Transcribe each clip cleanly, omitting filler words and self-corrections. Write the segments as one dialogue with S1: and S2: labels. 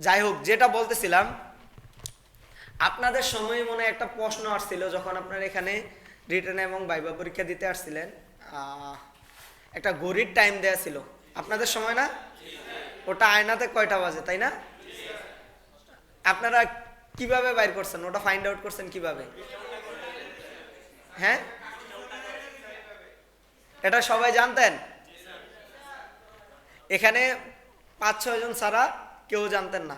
S1: যাই হোক, যেটা বলতেছিলাম, আপনাদের সময় মনে হয় একটা প্রশ্ন আসছিল যখন আপনারা এখানে রিটেন এবং ভাইবা পরীক্ষা দিতে আসছিলেন। একটা ঘড়ির টাইম দেয়া ছিল আপনাদের সময় না? ওটা আয়নাতে কয়টা বাজে, তাই না? আপনারা কিভাবে বাইর করছেন ওটা, ফাইন্ড আউট করছেন কিভাবে? হ্যাঁ, এটা সবাই জানতেন? এখানে 5-6 জন ছাড়া কেউ জানতেন না।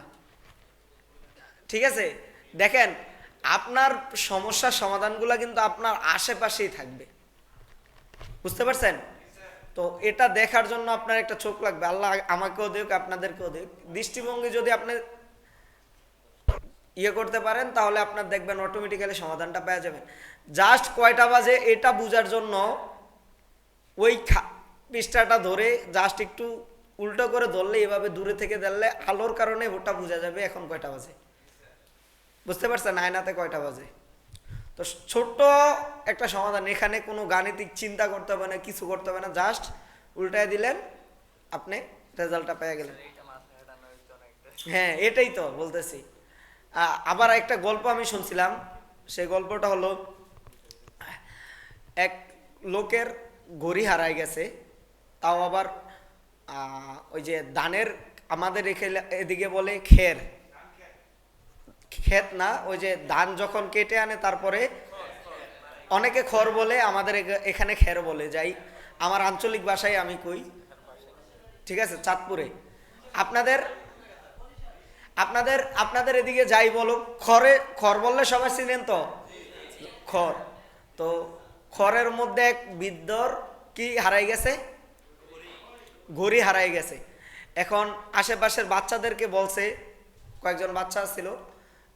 S1: ঠিক আছে, দেখেন, আপনার সমস্যার সমাধানগুলো কিন্তু আপনার আশেপাশেই থাকবে, বুঝতে পারছেন? তো এটা দেখার জন্য আপনার একটা চোখ লাগবে, আল্লাহ আমাকেও দেখ আপনাদেরকেও দেখ। দৃষ্টিভঙ্গি যদি আপনি ইয়ে করতে পারেন তাহলে আপনার দেখবেন অটোমেটিক্যালি সমাধানটা পেয়ে যাবেন। জাস্ট কয়টা বাজে এটা বোঝার জন্য ওই পৃষ্ঠাটা ধরে জাস্ট একটু উল্টো করে ধরলে, এভাবে দূরে থেকে ধরলে আলোর কারণে ওটা বোঝা যাবে এখন কয়টা বাজে। বুঝতে পারছেন আয়নাতে কয়টা বাজে? তো ছোট্ট একটা সমাধান, এখানে কোনো গাণিতিক চিন্তা করতে হবে না, কিছু করতে হবে না, জাস্ট উল্টায় দিলেন, আপনি রেজাল্টটা পেয়ে গেলেন। হ্যাঁ, এটাই তো বলতেছি। আবার একটা গল্প আমি শুনছিলাম, সেই গল্পটা হলো, এক লোকের ঘড়ি হারায় গেছে, তাও আবার ওই যে ধানের, আমাদের এদিকে বলে খের, ক্ষেত না, ওই যে ধান যখন কেটে আনে তারপরে অনেকে খড় বলে, আমাদের এখানে খের বলে। যাই, আমার আঞ্চলিক ভাষায় আমি কই, ঠিক আছে, চাঁদপুরে। আপনাদের আপনাদের আপনাদের এদিকে যাই বলো, খড় বললে সবাই চিনেন তো? খড়। তো খড়ের মধ্যে এক বৃদ্ধর কি হারাই গেছে? ঘড়ি হারাই গেছে। এখন আশেপাশের বাচ্চাদেরকে বলছে, কয়েকজন বাচ্চা ছিল,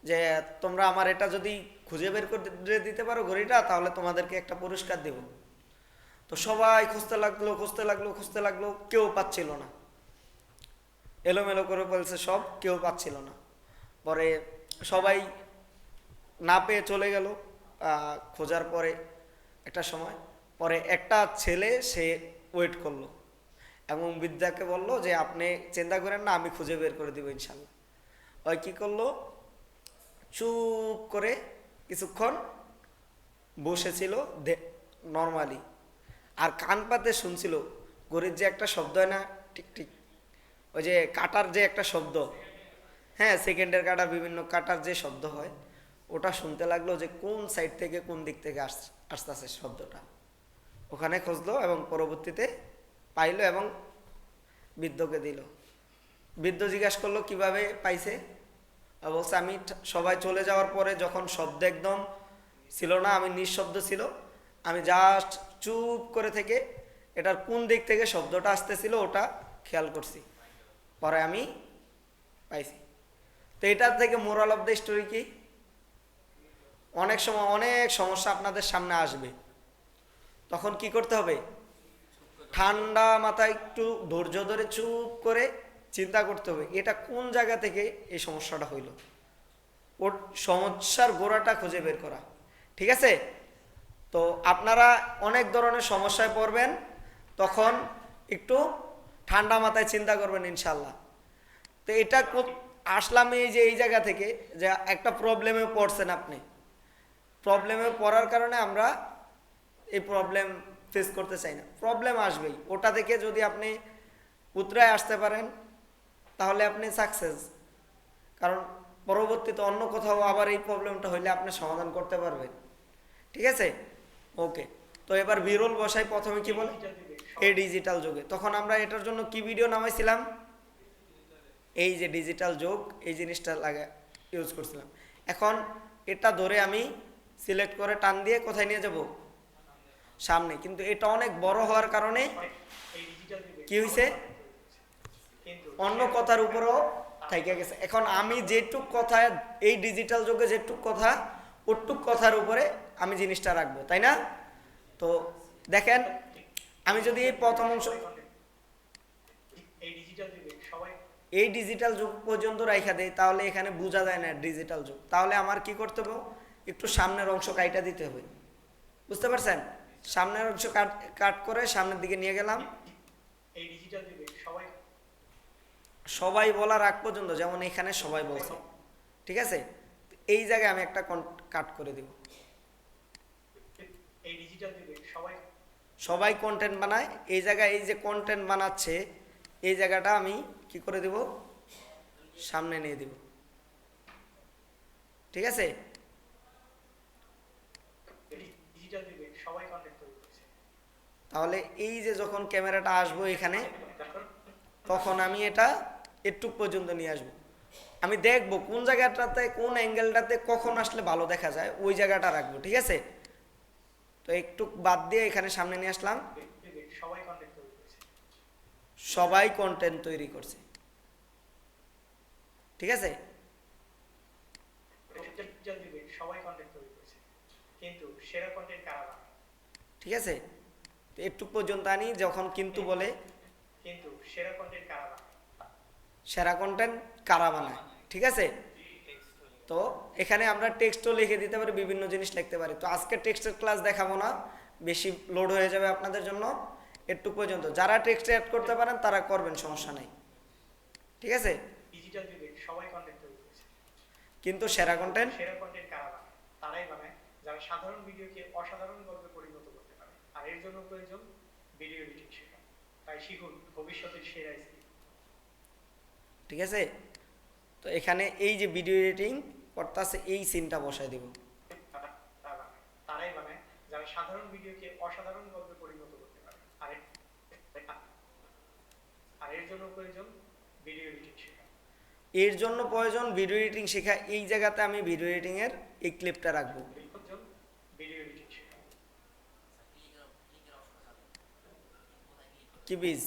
S1: যে তোমরা আমার এটা যদি খুঁজে বের করে দিতে পারো ঘড়িটা, তাহলে তোমাদেরকে একটা পুরস্কার দেব। তো সবাই খুঁজতে লাগলো, খুঁজতে লাগলো, খুঁজতে লাগলো, কেউ পাচ্ছিল না, এলোমেলো করে বলছে সব, কেউ পাচ্ছিল না। পরে সবাই না পেয়ে চলে গেল। খোঁজার পরে একটা সময় পরে একটা ছেলে সে ওয়েট করলো এবং বিদ্যাকে বলল যে আপনি চিন্তা করেন না, আমি খুঁজে বের করে দিব ইনশাল্লাহ। ওই কি করলো, চুপ করে কিছুক্ষণ বসেছিল নর্মালি, আর কান পাতে শুনছিল গরির যে একটা শব্দ হয় না, টিক টিক, ওই যে কাটার যে একটা শব্দ, হ্যাঁ, সেকেন্ডের কাটা, বিভিন্ন কাটার যে শব্দ হয়, ওটা শুনতে লাগলো, যে কোন সাইড থেকে কোন দিক থেকে আসতেছে শব্দটা। ওখানে খুঁজলো এবং পরবর্তীতে পাইলো এবং বৃদ্ধকে দিল। বৃদ্ধ জিজ্ঞাসা করলো কিভাবে পাইছে, বলছে আমি সবাই চলে যাওয়ার পরে যখন শব্দ একদম ছিল না, আমি নিঃশব্দ ছিল, আমি জাস্ট চুপ করে থেকে এটার কোন দিক থেকে শব্দটা আসতেছিল ওটা খেয়াল করছি, পরে আমি পাইছি। তো এটার থেকে মোরাল অফ দ্য স্টোরি কি? অনেক সময় অনেক সমস্যা আপনাদের সামনে আসবে, তখন কি করতে হবে? ঠান্ডা মাথায় একটু ধৈর্য ধরে চুপ করে চিন্তা করতে হবে, এটা কোন জায়গা থেকে এই সমস্যাটা হইল, ওর সমস্যার গোড়াটা খুঁজে বের করা। ঠিক আছে? তো আপনারা অনেক ধরনের সমস্যায় পড়বেন, তখন একটু ঠান্ডা মাথায় চিন্তা করবেন ইনশাল্লাহ। তো এটা আসলাম এই যে এই জায়গা থেকে, যে একটা প্রবলেমে পড়ছেন আপনি, প্রবলেমে পড়ার কারণে আমরা এই প্রবলেম ফেস করতে চাই না, প্রবলেম আসবেই, ওটা থেকে যদি আপনি উতরায় আসতে পারেন তাহলে আপনি সাকসেস। কারণ পরবর্তীতে অন্য কোথাও আবার এই প্রবলেমটা হইলে আপনি সমাধান করতে পারবেন। ঠিক আছে, ওকে। তো এবার বিরল বসাই প্রথমে কি বলে, এই ডিজিটাল যুগে, তখন আমরা এটার জন্য কি ভিডিও নামাইছিলাম, এই যে ডিজিটাল যুগ, এই জিনিসটা লাগে ইউজ করছিলাম। এখন এটা ধরে আমি সিলেক্ট করে টান দিয়ে কোথায় নিয়ে যাব, সামনে। কিন্তু এটা অনেক বড় হওয়ার কারণে কি হয়েছে, অন্য কথার উপরও থাইকা গেছে। এখন আমি যেটুক কথা, এই ডিজিটাল যুগে যেটুক কথা, ওটুক কথার উপরে আমি জিনিসটা রাখবো, তাই না? তো দেখেন, আমি যদি এই প্রথম অংশ, এই ডিজিটাল যুগ পর্যন্ত রাইখা দেয়, তাহলে এখানে বোঝা যায় না ডিজিটাল যুগ, তাহলে আমার কি করতে হবে, একটু সামনের অংশ কাইটা দিতে হবে। বুঝতে পারছেন? সামনের অংশ কাট করে সামনের দিকে নিয়ে গেলাম। সবাই বলার আগ পর্যন্ত, যেমন এখানে সবাই বলছে, ঠিক আছে, এই জায়গায় আমি একটা কাট করে দিব।
S2: এই ডিজিটাল যুগে সবাই
S1: সবাই কন্টেন্ট বানায়, এই জায়গায় এই যে কন্টেন্ট বানাচ্ছে এই জায়গাটা আমি কি করে দিব, সামনে নিয়ে দিব, ঠিক আছে।
S2: ডিজিটাল যুগে সবাই কন্টেন্ট তৈরি করছে।
S1: তাহলে এই যে যখন ক্যামেরাটা আসবো এখানে, তখন আমি এটা একটু পর্যন্ত নিয়ে আসবো, আমি দেখবো কোন জায়গাটাতে কোন অ্যাঙ্গেলটাতে কখন আসলে ভালো দেখা যায়, ওই জায়গাটা রাখবো, ঠিক আছে। তো একটু বাদ দিয়ে এখানে সামনে নিয়ে আসলাম,
S2: সবাই কন্টেন্ট তৈরি করছে।
S1: সবাই কন্টেন্ট তৈরি করছে, ঠিক আছে।
S2: ডিজিটাল যুগে সবাই কন্টেন্ট তৈরি করছে, কিন্তু সেরা কন্টেন্ট কারা বানায়?
S1: ঠিক আছে, তো একটু পর্যন্ত আনি, যখন কিন্তু বলে,
S2: কিন্তু সেরা কন্টেন্ট কারা বানায়?
S1: সেরা কন্টেন্ট কারা বানায়, ঠিক আছে। তো এখানে আমরা টেক্সটও লিখে দিতে পারি, বিভিন্ন জিনিস লিখতে পারি। তো আজকে টেক্সটের ক্লাস দেখাবো না, বেশি লোড হয়ে যাবে আপনাদের জন্য, একটু পর্যন্ত যারা টেক্সটে অ্যাড করতে পারেন তারা করবেন, সমস্যা নাই, ঠিক আছে।
S2: ডিজিটাল যুগে সবাই কন্টেন্ট তৈরি করছে,
S1: কিন্তু সেরা কন্টেন্ট
S2: কারা বানায়? তারাই বানায় যারা সাধারণ ভিডিওকে অসাধারণ গল্পে পরিণত করতে পারে, আর এর জন্য প্রয়োজন ভিডিও এডিটিং শেখা। তাই শিখুন ভবিষ্যতের সেরা স্কিল,
S1: ঠিক আছে। তো এখানে এই যে ভিডিও এডিটিং করতেছে, এই সিনটা বসায় দিব।
S2: তারাই বানায় যারা সাধারণ ভিডিওকে অসাধারণ গল্পে পরিণত করতে পারে, আর এর জন্য প্রয়োজন ভিডিও এডিটিং শেখা।
S1: এর জন্য প্রয়োজন ভিডিও এডিটিং শেখা, এই জায়গাতে আমি ভিডিও এডিটিং এর এই ক্লিপটা রাখবো।
S2: ভিডিও এডিটিং শেখা।
S1: কি বীজ,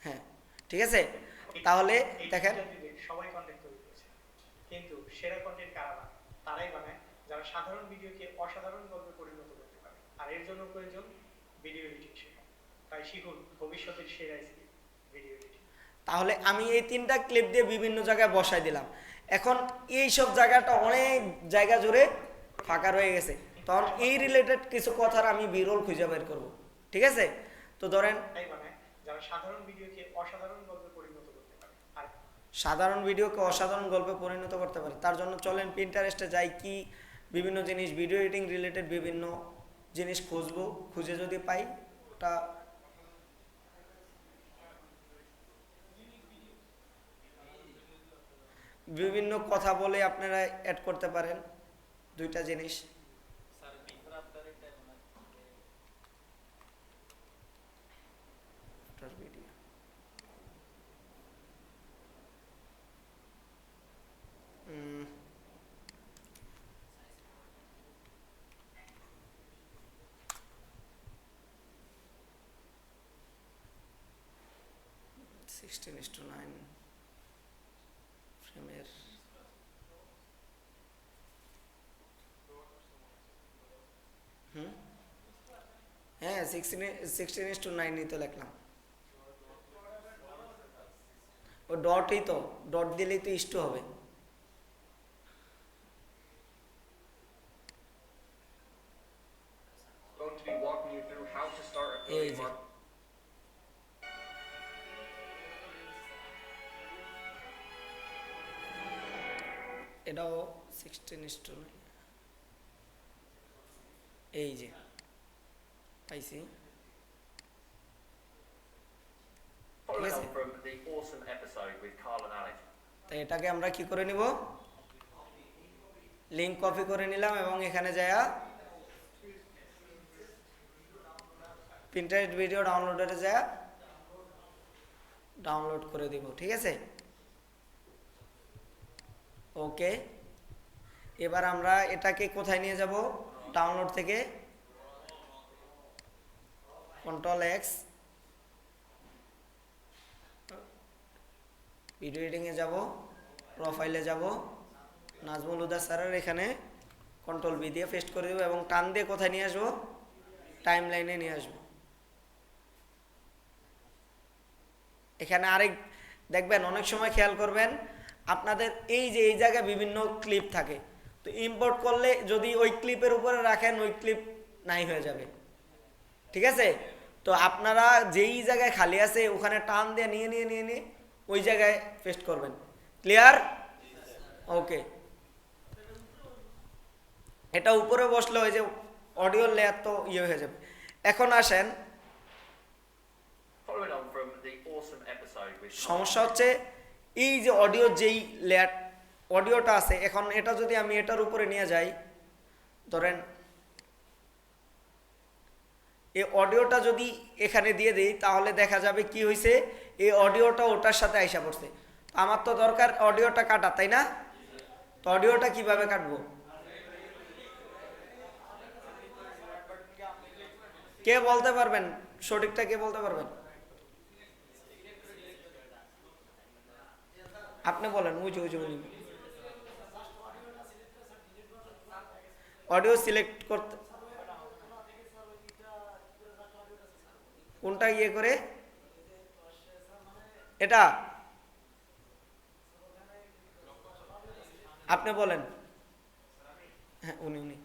S1: হ্যাঁ, ঠিক আছে। তাহলে দেখেন,
S2: সবাই কন্টেন্ট তৈরি করছে, কিন্তু সেরা কন্টেন্ট কারা বানায়? তারাই বানায় যারা সাধারণ ভিডিওকে অসাধারণ গল্পে পরিণত করতে পারে, আর এর জন্য প্রয়োজন ভিডিও এডিটিং শেখা। তাই শিখুন ভবিষ্যতের সেরা স্কিল, ভিডিও এডিটিং।
S1: তাহলে আমি এই তিনটা ক্লিপ দিয়ে বিভিন্ন জায়গায় বসাই দিলাম। এখন এই সব জায়গাটা অনেক জায়গা জুড়ে ফাঁকা রয়ে গেছে, তখন এই রিলেটেড কিছু কথার আমি বিরল খুঁজে বের করব, ঠিক আছে। তো ধরেন
S2: যারা সাধারণ ভিডিওকে অসাধারণ গল্পে পরিণত করতে পারে, আর
S1: সাধারণ ভিডিওকে অসাধারণ গল্পে পরিণত করতে পারে, তার জন্য চলেন পিন্টারেস্টে যাই, কি বিভিন্ন জিনিস ভিডিও এডিটিং রিলেটেড বিভিন্ন জিনিস খুঁজবো, খুঁজে যদি পাই ওটা বিভিন্ন কথা বলে আপনারা অ্যাড করতে পারেন, দুইটা জিনিস। ভিডিও 16:9 ফ্রেমের হ্যাঁ 16:9 তো লিখলাম, ও ডটই তো, ডট দিলেই তো ইস্টু হবে। এই যে এটাও 16:9, এই যে পাইছি, ঠিক আছে। তো এটাকে আমরা কি করে নিব, লিংক কপি করে নিলাম এবং এখানে যায়া পিন্টারেস্ট ভিডিও ডাউনলোডারে যায়া ডাউনলোড করে দিব, ঠিক আছে। ওকে, এবার আমরা এটাকে কোথায় নিয়ে যাব, ডাউনলোড থেকে Ctrl+X, ভিডিও এডিটিংয়ে যাব, প্রোফাইলে যাব, নাজমুল হুদা স্যারের এখানে Ctrl+V দিয়ে পেস্ট করে দেবো এবং টান দিয়ে কোথায় নিয়ে আসবো, টাইম লাইনে নিয়ে আসবো। এখানে আরেক দেখবেন, অনেক সময় খেয়াল করবেন আপনাদের এই যে এই জায়গায় বিভিন্ন ক্লিপ থাকে, তো ইম্পোর্ট করলে যদি ওই ক্লিপের উপরে রাখেন ওই ক্লিপ নাই হয়ে যাবে, ঠিক আছে। তো আপনারা যেই জায়গায় খালি আছে ওখানে টান দিয়ে নিয়ে নিয়ে নিয়ে নিয়ে ওই জায়গায় পেস্ট করবেন। ক্লিয়ার? ওকে। এটা উপরে বসলে ওই যে অডিও লেয়ার তো ইয়ে হয়ে যাবে। এখন আসেন,
S3: Following on from the awesome episode with
S1: সমস্যা হচ্ছে এই যে অডিও যেই লেয়ার অডিওটা আছে, এখন এটা যদি আমি এটার উপরে নিয়ে যাই, ধরেন এই অডিওটা যদি এখানে দিয়ে দিই তাহলে দেখা যাবে কি হয়েছে, এই অডিওটা ওটার সাথে আইসা পড়ছে। আমার তো দরকার অডিওটা কাটা, তাই না? তো অডিওটা কিভাবে কাটবো? কে বলতে পারবেন? সঠিকটা কে বলতে পারবেন? আপনি বলেন। উঁচু উঁচু অডিও সিলেক্ট করতে কোনটা ইয়ে করে? এটা আপনি বলেন। হ্যাঁ, উনি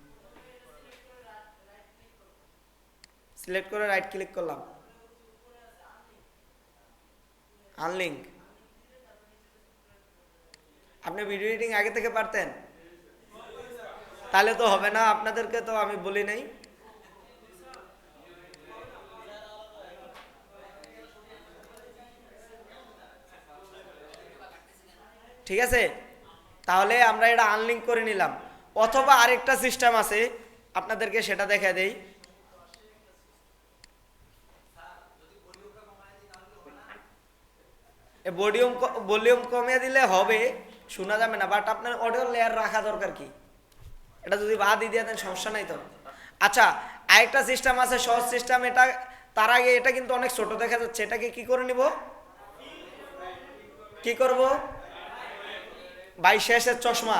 S1: সিলেক্ট করে রাইট ক্লিক করলাম, আনলিঙ্ক। আপনি ভিডিও এডিটিং আগে থেকে পারতেন? তাহলে তো হবে না, আপনাদেরকে তো আমি বলি নাই। ঠিক আছে, তাহলে আমরা এটা আনলিঙ্ক করে নিলাম। অথবা আরেকটা সিস্টেম আছে, আপনাদেরকে সেটা দেখা দেই। ভলিউম কমিয়ে দিলে হবে, শোনা যাবে না, বাট আপনার অডিও লেয়ার রাখা দরকার কি? এটা যদি বাদই দিয়ে দেন সমস্যা নাই তো। আচ্ছা, আরেকটা সিস্টেম আছে, সহজ সিস্টেম। এটা তার আগে এটা কিন্তু অনেক ছোট দেখা যাচ্ছে, এটাকে কি করে নিব? কি করব? ভাই শেষের চশমা,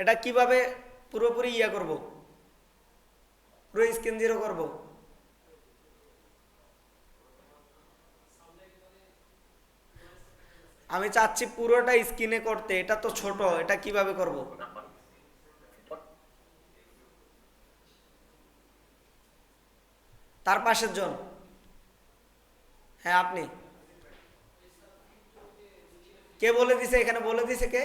S1: এটা কিভাবে পুরোপুরি ইয়া করব? পুরো স্ক্রিন জিরো করব? আমি চাচ্ছি পুরোটা স্ক্রিনে করতে, এটা তো ছোট, এটা কিভাবে করব?
S3: number.
S1: তার পাশের জন, হ্যাঁ আপনি। কে বলে দিছে? এখানে বলে দিছে কে?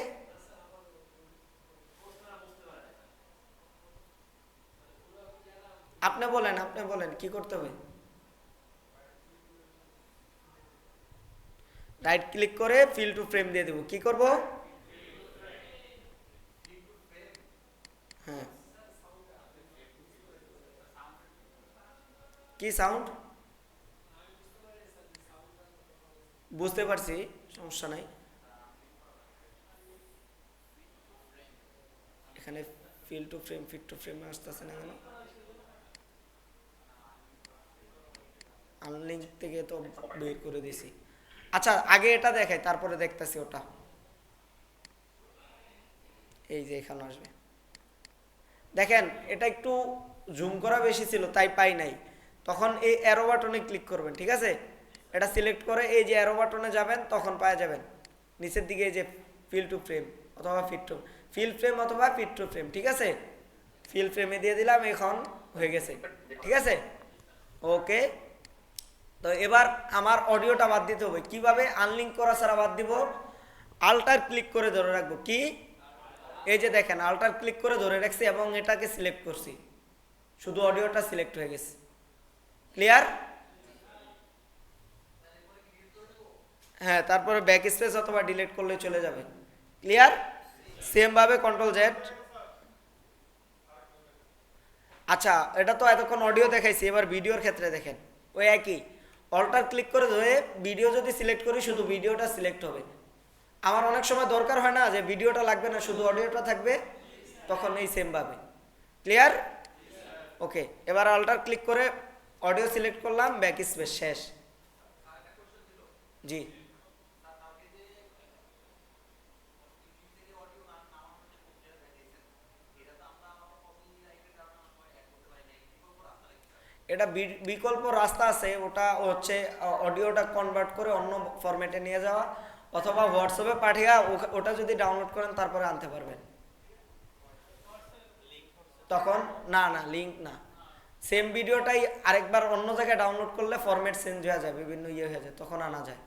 S1: আপনি বলেন কি করতে হবে? রাইট ক্লিক করে ফিল টু ফ্রেম দিয়ে দেব। কি করব? হ্যাঁ, কি সাউন্ড? বুঝতে পারছি, সমস্যা নাই। এখানে fill to frame fit to frame আসতেছে না কেন? আনলিঙ্ক থেকে তো বের করে দিছি। আচ্ছা, আগে এটা দেখাই, তারপরে দেখতেছি ওটা। এই যে এখানে আসবে, দেখেন এটা একটু জুম করা বেশি ছিল তাই পাই নাই। তখন এই অ্যারো বাটনে ক্লিক করবেন, ঠিক আছে? এটা সিলেক্ট করে এই যে অ্যারো বাটনে যাবেন, তখন পাওয়া যাবেন নিচের দিকে এই যে ফিল টু ফ্রেম অথবা ফিল ফ্রেম অথবা ফিট টু ফ্রেম। ঠিক আছে, ফিল ফ্রেমে দিয়ে দিলাম, এখন হয়ে গেছে। ঠিক আছে, ওকে। তো এবার আমার অডিওটা বাদ দিতে হবে। কিভাবে? আনলিঙ্ক করা ছাড়া বাদ দিব। আল্টার ক্লিক করে ধরে রাখবো। কি? এই যে দেখেন, আল্টার ক্লিক করে ধরে রাখছি এবং এটাকে সিলেক্ট করছি, শুধু অডিওটা সিলেক্ট হয়ে গেছে। ক্লিয়ার? হ্যাঁ, তারপরে ব্যাক স্পেস অথবা ডিলিট করলে চলে যাবে। ক্লিয়ার? সেম ভাবে কন্ট্রোল জেড। আচ্ছা, এটা তো এতক্ষণ অডিও দেখাইছি, এবার ভিডিওর ক্ষেত্রে দেখেন ওই একই। অল্টার ক্লিক করে ধরে ভিডিও যদি সিলেক্ট করি, শুধু ভিডিওটা সিলেক্ট হবে। আমার অনেক সময় দরকার হয় না যে ভিডিওটা লাগবে না, শুধু অডিওটা থাকবে, তখন এই সেম ভাবে। ক্লিয়ার? ওকে, এবার অল্টার ক্লিক করে অডিও সিলেক্ট করলাম, ব্যাক স্পেস, শেষ। জি, এটা বিকল্প রাস্তা আছে, ওটা হচ্ছে অডিওটা কনভার্ট করে অন্য ফরম্যাটে নিয়ে যাওয়া, অথবা হোয়াটসঅ্যাপে পাঠিয়ে ওটা যদি ডাউনলোড করেন তারপরে আনতে পারবেন। তখন না লিঙ্ক না, সেম ভিডিওটাই আরেকবার অন্য জায়গায় ডাউনলোড করলে ফরম্যাট চেঞ্জ হয়ে যায়, বিভিন্ন ইয়ে হয়ে যায়, তখন আনা যায়।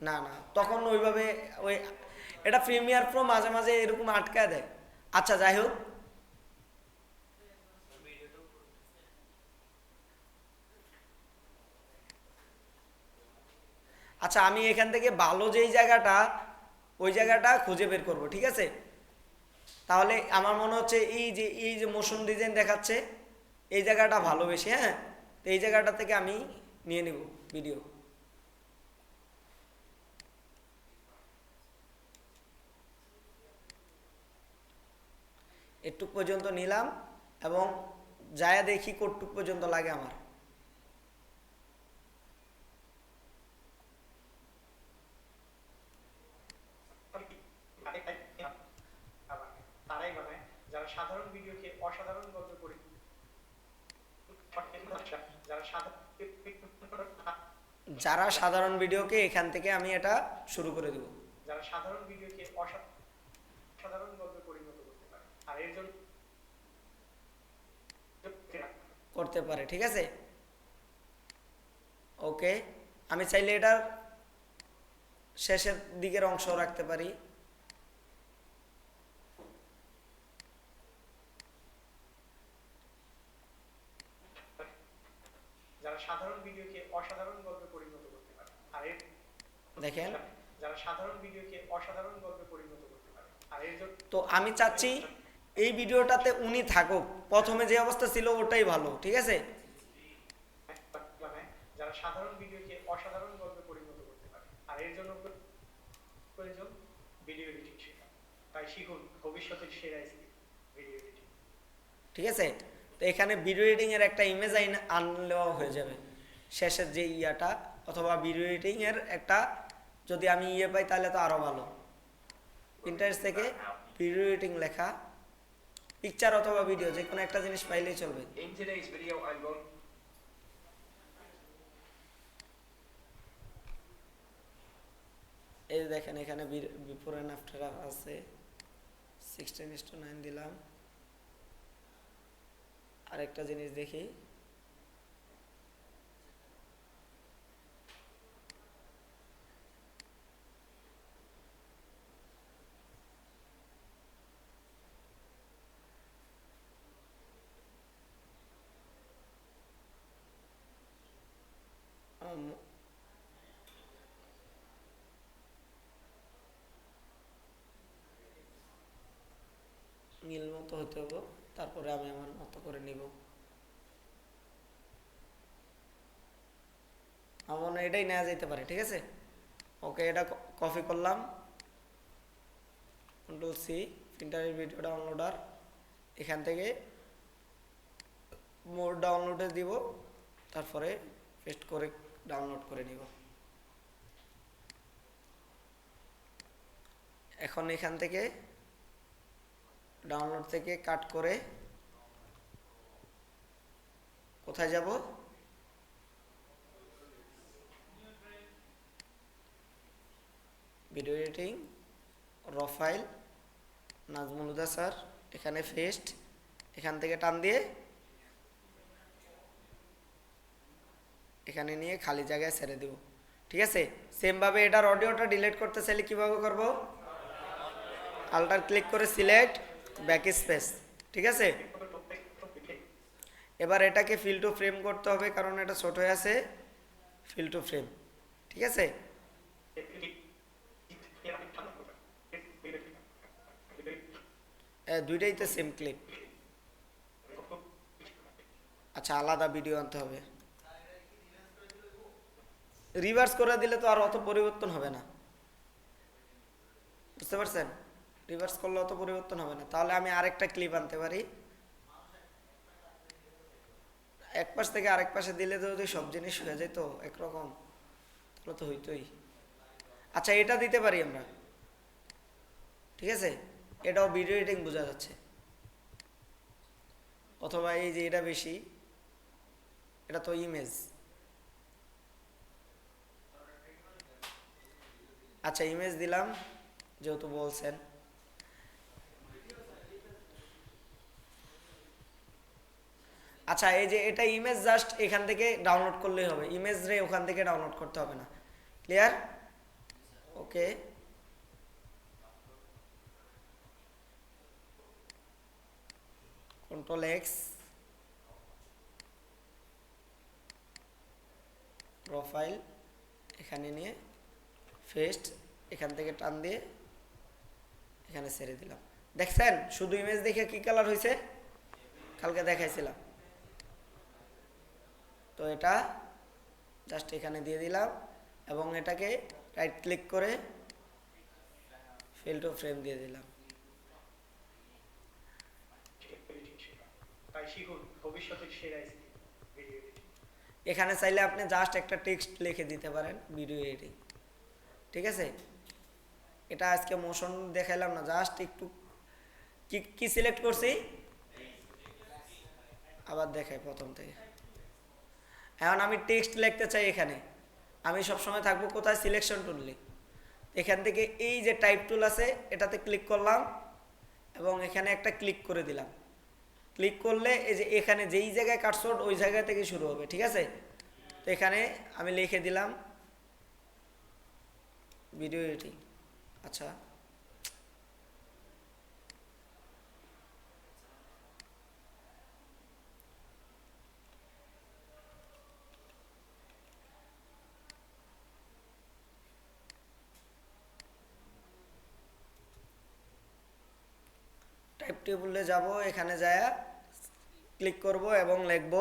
S1: না না, তখন ওইভাবে ওই এটা প্রিমিয়ার প্রো মাঝে মাঝে এরকম আটকায় দেয়। আচ্ছা যাই হোক, আচ্ছা আমি এখান থেকে ভালো যেই জায়গাটা, ওই জায়গাটা খুঁজে বের করব, ঠিক আছে? তাহলে আমার মনে হচ্ছে এই যে মোশন ডিজাইন দেখাচ্ছে, এই জায়গাটা ভালো বেশি, হ্যাঁ, তো এই জায়গাটা থেকে আমি নিয়ে নিব ভিডিও। একটু পর্যন্ত নিলাম এবং যায় দেখি কতটুক পর্যন্ত লাগে আমার।
S2: তারাই বানায় যারা সাধারণ ভিডিওকে অসাধারণ গল্পে যারা
S1: যারা সাধারণ ভিডিওকে এখান থেকে আমি এটা শুরু করে দেব।
S2: যারা সাধারণ ভিডিওকে অসাধারণ গল্পে পরিণত করতে পারে, আর এর জন্য
S1: করতে পারে, ঠিক আছে? ওকে, আমি চাইলে এটার শেষের দিকের অংশ রাখতে পারি।
S2: যারা সাধারণ ভিডিওকে অসাধারণ গল্পে পরিণত করতে পারে, আর এর
S1: দেখেন,
S2: যারা সাধারণ ভিডিওকে অসাধারণ গল্পে পরিণত করতে পারে, আর এর জন্য
S1: তো আমি চাচ্ছি এই ভিডিওটাতে উনি থাকুক, প্রথমে যে অবস্থা ছিল ওটাই ভালো, ঠিক আছে?
S2: বানায় যারা সাধারণ ভিডিওকে অসাধারণ গল্পে পরিণত করতে পারে, আর এর জন্য প্রয়োজন ভিডিও এডিটিং শেখা। তাই শিখুন ভবিষ্যতের সেরা স্কিল, ভিডিও এডিটিং।
S1: ঠিক আছে, তো এখানে ভিডিও এডিটিং এর একটা ইমেজ আনলেও হয়ে যাবে শেষের যে ইয়াটা, অথবা ভিডিও এডিটিং এর একটা যদি আমি ইয়ে পাই তাহলে তো আরো ভালো। ইন্টারেস্ট থেকে ভিডিও এডিটিং লেখা, পিকচার অথবা ভিডিও যে কোনো একটা জিনিস পাইলেই চলবে।
S3: In today's video, I'm going.
S1: এই দেখেন এখানে বিফোর এন্ড আফটার আছে, 16:9 দিলাম। আরেকটা জিনিস দেখি, মিল মতো হতে হবে, তারপরে আমি আমার মতো করে নিব। আমার মনে হয় এটাই নেওয়া যেতে পারে, ঠিক আছে? ওকে, এটা কপি করলাম, কন্ট্রোল সি, প্রিন্টারের ভিডিও ডাউনলোডার, এখান থেকে মোর ডাউনলোডে দিব, তারপরে পেস্ট করে ডাউনলোড করে নিব। এখন এখান থেকে ডাউনলোড থেকে কাট করে কোথায় যাব? ভিডিও এডিটিং, র ফাইল, নাজমুল হুদা স্যার, এখানে পেস্ট, এখান থেকে টান দিয়ে এখানে নিয়ে খালি জায়গায় ছেড়ে দেব, ঠিক আছে? সেম ভাবে এটার অডিওটা ডিলিট করতে চাইলে কিভাবে করব? আল্টার ক্লিক করে সিলেক্ট, ব্যাক স্পেস, ঠিক আছে? এবার এটাকে ফিল টু ফ্রেম করতে হবে, কারণ এটা ছোট হয়ে আছে, ফিল টু ফ্রেম, ঠিক আছে? দুইটাই তো সেম ক্লিপ। আচ্ছা, আলাদা ভিডিও আনতে হবে। রিভার্স করে দিলে তো আর অত পরিবর্তন হবে না, বুঝতে পারছেন? রিভার্স করলে অত পরিবর্তন হবে না। তাহলে আমি আরেকটা ক্লিপ আনতে পারি, এক পাশ থেকে আরেক পাশে দিলে তো যদি সব জিনিস হয়ে যেত একরকম, তাহলে তো হইতোই। আচ্ছা, এটা দিতে পারি আমরা, ঠিক আছে? এটাও ভিডিও এডিটিং বোঝা যাচ্ছে। অথবা এই যে এটা বেশি, এটা তো ইমেজ। আচ্ছা, ইমেজ দিলাম যেহেতু বলছেন। আচ্ছা এই যে এটা ইমেজ জাস্ট এখান থেকে ডাউনলোড করলেই হবে, ইমেজ রে ওখান থেকে ডাউনলোড করতে হবে না। ক্লিয়ার? ওকে, কন্ট্রোল এক্স, প্রোফাইল এখানে নিয়ে ফেস্ট এখান থেকে টান দিয়ে এখানে ছেড়ে দিলাম। দেখছেন শুধু ইমেজ দেখে কি কালার হয়েছে, কালকে দেখাইছিলাম। তো এটা জাস্ট এখানে দিয়ে দিলাম এবং এটাকে রাইট ক্লিক করে ফিল টু ফ্রেম দিয়ে দিলাম।
S2: এডিটিং শেখা, তাই শিখুন ভবিষ্যতের সেরা স্কিল ভিডিও এডিটিং।
S1: এখানে চাইলে আপনি জাস্ট একটা টেক্সট লিখে দিতে পারেন ভিডিও এডিটিং, ঠিক আছে? এটা আজকে মোশন দেখাইলাম না, জাস্ট একটু কি কি সিলেক্ট করছি আবার দেখাই প্রথম থেকে। এখন আমি টেক্সট লিখতে চাই, এখানে আমি সবসময় থাকবো কোথায়, সিলেকশন টুলে। এখান থেকে এই যে টাইপ টুল আছে এটাতে ক্লিক করলাম এবং এখানে একটা ক্লিক করে দিলাম। ক্লিক করলে এই যে এখানে যেই জায়গায় কাটছট ওই জায়গা থেকে শুরু হবে, ঠিক আছে? তো এখানে আমি লিখে দিলাম ভিডিও এডিটিং। আচ্ছা টাইপ টেবিলে যাব, এখানে যায় ক্লিক করব এবং লিখব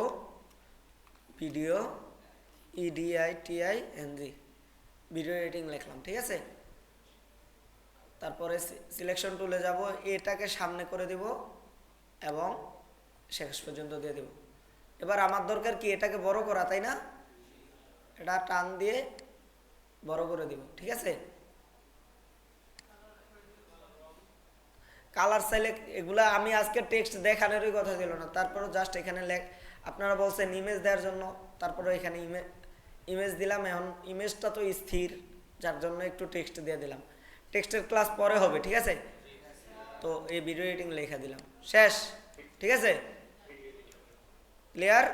S1: ভিডিও EDITING, ভিডিও এডিটিং লিখলাম, ঠিক আছে? তারপরে সিলেকশন টুলে যাব, এটাকে সামনে করে দিব এবং শেষ পর্যন্ত দিয়ে দেব। এবার আমার দরকার কি, এটাকে বড় করা, তাই না? এটা টান দিয়ে বড় করে দিব, ঠিক আছে? কালার চাইলে এগুলা আমি আজকে টেক্সট দেখানোরই কথা ছিল না, তারপরে জাস্ট এখানে আপনারা বলছেন ইমেজ দেওয়ার জন্য, তারপরে এখানে ইমেজ দিলাম। এখন ইমেজটা তো স্থির, যার জন্য একটু টেক্সট দিয়ে দিলাম। টেক্সটের ক্লাস পরে হবে, ঠিক আছে? তো এই ভিডিও এডিটিং লেখা দিলাম, শেষ, ঠিক আছে? ক্লিয়ার?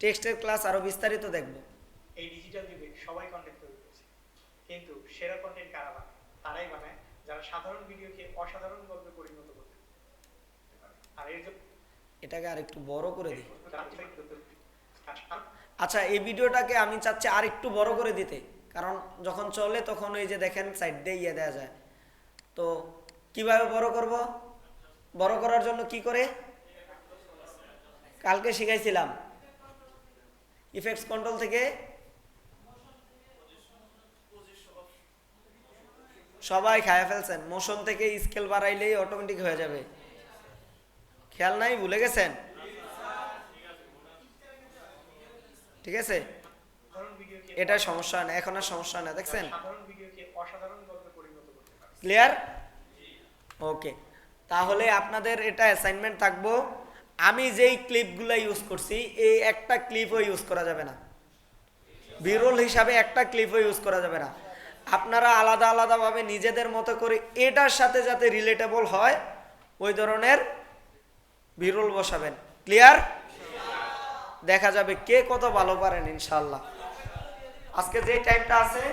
S1: টেক্সটের ক্লাস আরো বিস্তারিত দেখব।
S2: এই ডিজিটাল যুগে সবাই কন্টেন্ট তৈরি করছে, কিন্তু সেরা কন্টেন্ট কারা বানায়? তারাই বানায় যারা সাধারণ ভিডিওকে অসাধারণ গল্পে পরিণত করতে পারে। আর এর জন্য
S1: এটাকে আরেকটু বড় করে দিই। আচ্ছা এই ভিডিওটাকে আমি চাচ্ছি আর একটু বড় করে দিতে, কারণ যখন চলে তখন এই যে দেখেন সাইড দিয়ে ইয়ে দেওয়া যায়। তো কিভাবে বড় করব? বড় করার জন্য কি করে কালকে শিখাইছিলাম, ইফেক্টস কন্ট্রোল থেকে সবাই খায়া ফেলছেন, মোশন থেকে স্কেল বাড়াইলেই অটোমেটিক হয়ে যাবে। খেয়াল নাই, ভুলে গেছেন? ঠিক আছে,
S2: সাধারণ ভিডিওকে
S1: এটা সমস্যা না, এখন আর সমস্যা না, দেখছেন?
S2: সাধারণ ভিডিওকে অসাধারণ গল্পে পরিণত করতে পারে।
S1: ক্লিয়ার? ওকে, তাহলে আপনাদের এটা অ্যাসাইনমেন্ট থাকবো। আমি যেই ক্লিপগুলো ইউজ করছি এই একটা ক্লিপও ইউজ করা যাবে না, বিরল হিসাবে একটা ক্লিপও ইউজ করা যাবে না। আপনারা আলাদা আলাদাভাবে নিজেদের মতো করে এটার সাথে যাতে রিলেটেবল হয় ওই ধরনের বিরল বসাবেন। ক্লিয়ার? দেখা যাবে কে কত ভালো পারেন ইনশাআল্লাহ। আজকে যে টাইমটা আছে